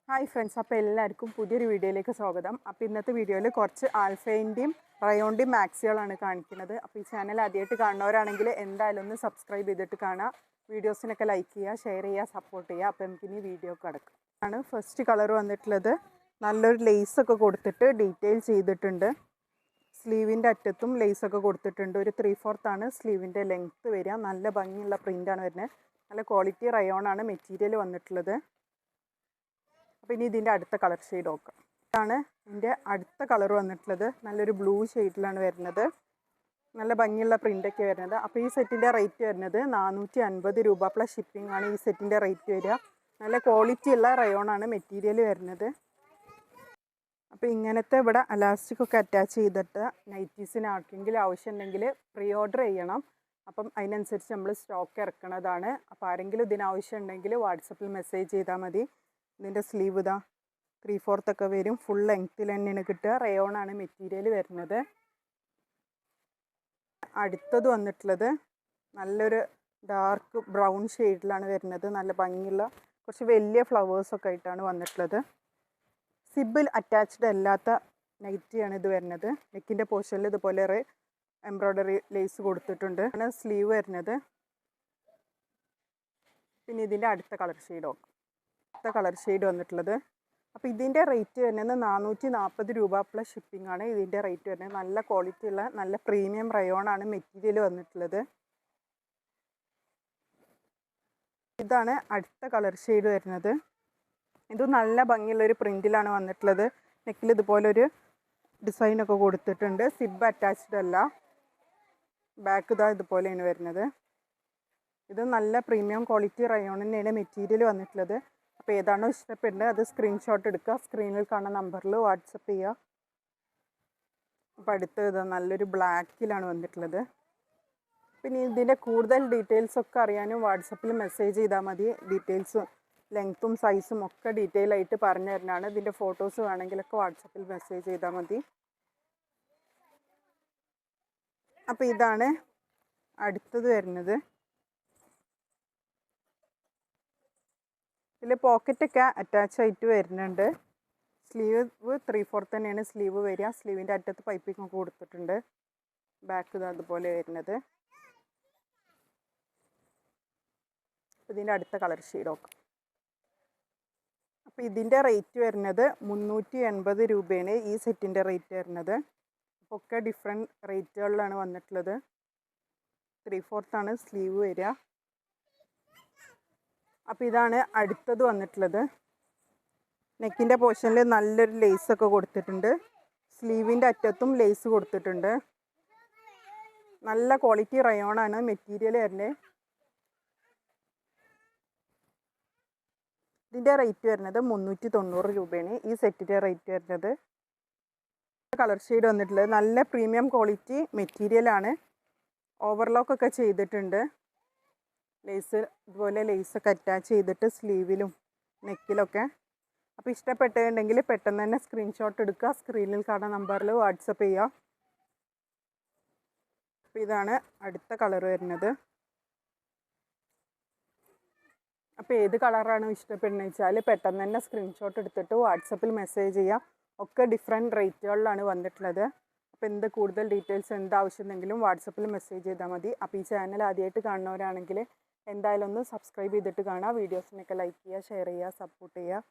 Hi friends, അപ്പോൾ എല്ലാവർക്കും പുതിയൊരു വീഡിയോയിലേക്ക് സ്വാഗതം. അപ്പോൾ ഇന്നത്തെ വീഡിയോയിൽ കുറച്ച് ആൽഫൈൻ്റെയും റയോണിൻ്റെയും മാക്സികളാണ് കാണിക്കുന്നത്. അപ്പോൾ ഈ ചാനൽ ആദ്യമായിട്ട് കാണുന്നവരാണെങ്കിൽ എന്തായാലും ഒന്ന് സബ്സ്ക്രൈബ് ചെയ്തിട്ട് കാണുക. വീഡിയോസിനൊക്കെ ലൈക്ക് ചെയ്യുക, ഷെയർ ചെയ്യുക, സപ്പോർട്ട് ചെയ്യുക. അപ്പോൾ നമുക്കിനി വീഡിയോ കിടക്കും. ആണ് ഫസ്റ്റ് കളർ വന്നിട്ടുള്ളത്. നല്ലൊരു ലേസൊക്കെ കൊടുത്തിട്ട് ഡീറ്റെയിൽ ചെയ്തിട്ടുണ്ട്. സ്ലീവിൻ്റെ അറ്റത്തും ലേസൊക്കെ കൊടുത്തിട്ടുണ്ട്. ഒരു 3/4 ആണ് സ്ലീവിൻ്റെ ലെങ്ത്ത് വരിക. നല്ല ഭംഗിയുള്ള പ്രിൻ്റാണ് വരുന്നത്. നല്ല ക്വാളിറ്റി റയോണാണ് മെറ്റീരിയൽ വന്നിട്ടുള്ളത്. അപ്പോൾ ഇനി ഇതിൻ്റെ അടുത്ത കളർ ഷെയ്ഡ് നോക്കാം. ഇതാണ് ഇതിൻ്റെ അടുത്ത കളർ വന്നിട്ടുള്ളത്. നല്ലൊരു ബ്ലൂ ഷെയ്ഡിലാണ് വരുന്നത്. നല്ല ഭംഗിയുള്ള പ്രിൻ്റൊക്കെ വരുന്നത്. അപ്പോൾ ഈ സെറ്റിൻ്റെ റേറ്റ് വരുന്നത് 450 രൂപ പ്ലസ് ഷിപ്പിംഗ് ആണ് ഈ സെറ്റിൻ്റെ റേറ്റ് വരിക. നല്ല ക്വാളിറ്റി ഉള്ള റയോണാണ് മെറ്റീരിയൽ വരുന്നത്. അപ്പോൾ ഇങ്ങനത്തെ ഇവിടെ അലാസ്റ്റിക്കൊക്കെ അറ്റാച്ച് ചെയ്തിട്ട് നൈറ്റീസിന് ആർക്കെങ്കിലും ആവശ്യമുണ്ടെങ്കിൽ പ്രീ ഓർഡർ ചെയ്യണം. അപ്പം അതിനനുസരിച്ച് നമ്മൾ സ്റ്റോക്ക് ഇറക്കണതാണ്. അപ്പോൾ ആരെങ്കിലും ഇതിനാവശ്യം ഉണ്ടെങ്കിൽ വാട്സപ്പിൽ മെസ്സേജ് ചെയ്താൽ മതി. ഇതിൻ്റെ സ്ലീവ് ഇതാ 3/4 ഒക്കെ വരും. ഫുൾ ലെങ്ത്തിൽ തന്നെയാണ് കിട്ടുക. റയോണാണ് മെറ്റീരിയൽ വരുന്നത്. അടുത്തത് വന്നിട്ടുള്ളത് നല്ലൊരു ഡാർക്ക് ബ്രൗൺ ഷെയ്ഡിലാണ് വരുന്നത്. നല്ല ഭംഗിയുള്ള കുറച്ച് വലിയ ഫ്ലവേഴ്സൊക്കെ ആയിട്ടാണ് വന്നിട്ടുള്ളത്. സിബിൽ അറ്റാച്ച്ഡ് അല്ലാത്ത നൈറ്റിയാണ് ഇത് വരുന്നത്. നെക്കിൻ്റെ പോർഷനിൽ ഇതുപോലെ എംബ്രോയ്ഡറി ലേസ് കൊടുത്തിട്ടുണ്ട്. ആണ് സ്ലീവ് വരുന്നത്. പിന്നെ ഇതിൻ്റെ അടുത്ത കളർ ഷെയ്ഡ് നോക്കാം. അടുത്ത കളർ ഷെയ്ഡ് വന്നിട്ടുള്ളത്. അപ്പോൾ ഇതിൻ്റെ റേറ്റ് വരുന്നത് 440 രൂപ പ്ലസ് ഷിപ്പിംഗ് ആണ് ഇതിൻ്റെ റേറ്റ് വരുന്നത്. നല്ല ക്വാളിറ്റി ഉള്ള നല്ല പ്രീമിയം റയോണാണ് മെറ്റീരിയൽ വന്നിട്ടുള്ളത്. ഇതാണ് അടുത്ത കളർ ഷെയ്ഡ് വരുന്നത്. ഇത് നല്ല ഭംഗിയുള്ളൊരു പ്രിൻറ്റിലാണ് വന്നിട്ടുള്ളത്. നെക്കിൽ ഇതുപോലൊരു ഡിസൈനൊക്കെ കൊടുത്തിട്ടുണ്ട്. സിബ് അറ്റാച്ച്ഡ് അല്ല. ബാക്ക് ഇതാ ഇതുപോലെയാണ് വരുന്നത്. ഇത് നല്ല പ്രീമിയം ക്വാളിറ്റി റയോൺ തന്നെയാണ് മെറ്റീരിയൽ വന്നിട്ടുള്ളത്. അപ്പോൾ ഏതാണോ ഇഷ്ടപ്പെടുന്നത് അത് സ്ക്രീൻഷോട്ട് എടുക്കുക. സ്ക്രീനിൽ കാണുന്ന നമ്പറിൽ വാട്സപ്പ് ചെയ്യുക. അപ്പോൾ അടുത്തത് നല്ലൊരു ബ്ലാക്കിലാണ് വന്നിട്ടുള്ളത്. പിന്നെ ഇതിൻ്റെ കൂടുതൽ ഡീറ്റെയിൽസൊക്കെ അറിയാനും വാട്സപ്പിൽ മെസ്സേജ് ചെയ്താൽ മതി. ഡീറ്റെയിൽസും ലെങ്ത്തും സൈസും ഒക്കെ ഡീറ്റെയിൽ ആയിട്ട് പറഞ്ഞു തരുന്നതാണ്. ഇതിൻ്റെ ഫോട്ടോസ് വേണമെങ്കിലൊക്കെ വാട്സപ്പിൽ മെസ്സേജ് ചെയ്താൽ മതി. അപ്പോൾ ഇതാണ് അടുത്തത് വരുന്നത്. ഇതിൽ പോക്കറ്റൊക്കെ അറ്റാച്ച് ആയിട്ട് വരുന്നുണ്ട്. സ്ലീവ് 3/4 തന്നെയാണ് സ്ലീവ് വരിക. സ്ലീവിൻ്റെ അറ്റത്ത് പൈപ്പിംഗ് ഒക്കെ കൊടുത്തിട്ടുണ്ട്. ബാക്ക് അതുപോലെ വരുന്നത്. ഇതിൻ്റെ അടുത്ത കളർ ഷെയ്ഡ് നോക്കാം. അപ്പോൾ ഇതിൻ്റെ റേറ്റ് വരുന്നത് 380 രൂപയാണ് ഈ സെറ്റിൻ്റെ റേറ്റ് വരുന്നത്. അപ്പോൾ ഒക്കെ ഡിഫറെൻറ്റ് റേറ്റുകളിലാണ് വന്നിട്ടുള്ളത്. 3/4 ആണ് സ്ലീവ് വരിക. അപ്പോൾ ഇതാണ് അടുത്തത് വന്നിട്ടുള്ളത്. നെക്കിൻ്റെ പോർഷനിൽ നല്ലൊരു ലേസൊക്കെ കൊടുത്തിട്ടുണ്ട്. സ്ലീവിൻ്റെ അറ്റത്തും ലേസ് കൊടുത്തിട്ടുണ്ട്. നല്ല ക്വാളിറ്റി റയോണാണ് മെറ്റീരിയൽ വരുന്നത്. ഇതിൻ്റെ റേറ്റ് വരുന്നത് 390 രൂപയാണ് ഈ സെറ്റിൻ്റെ റേറ്റ് വരുന്നത്. കളർ ഷെയ്ഡ് വന്നിട്ടുള്ളത് നല്ല പ്രീമിയം ക്വാളിറ്റി മെറ്റീരിയലാണ്. ഓവർലോക്കൊക്കെ ചെയ്തിട്ടുണ്ട്. ലേസ് ഇതുപോലെ ലേസൊക്കെ അറ്റാച്ച് ചെയ്തിട്ട് സ്ലീവിലും നെക്കിലൊക്കെ. അപ്പോൾ ഇഷ്ടപ്പെട്ടിട്ടുണ്ടെങ്കിൽ പെട്ടെന്ന് തന്നെ സ്ക്രീൻഷോട്ട് എടുക്കുക. സ്ക്രീനിൽ കാണുന്ന നമ്പറിൽ വാട്സപ്പ് ചെയ്യുക. അപ്പോൾ ഇതാണ് അടുത്ത കളർ വരുന്നത്. അപ്പോൾ ഏത് കളറാണ് ഇഷ്ടപ്പെടുന്നത് വെച്ചാൽ പെട്ടെന്ന് തന്നെ സ്ക്രീൻഷോട്ട് എടുത്തിട്ട് വാട്സപ്പിൽ മെസ്സേജ് ചെയ്യുക. ഒക്കെ ഡിഫറെൻറ്റ് റേറ്റുകളിലാണ് വന്നിട്ടുള്ളത്. അപ്പോൾ എന്ത് കൂടുതൽ ഡീറ്റെയിൽസ് എന്താവശ്യമുണ്ടെങ്കിലും വാട്സപ്പിൽ മെസ്സേജ് ചെയ്താൽ മതി. അപ്പോൾ ഈ ചാനൽ ആദ്യമായിട്ട് കാണുന്നവരാണെങ്കിൽ എന്തായാലും ഒന്ന് സബ്സ്ക്രൈബ് ചെയ്തിട്ട് കാണുക. വീഡിയോസിനൊക്കെ ലൈക്ക് ചെയ്യുക, ഷെയർ ചെയ്യുക, സപ്പോർട്ട് ചെയ്യുക.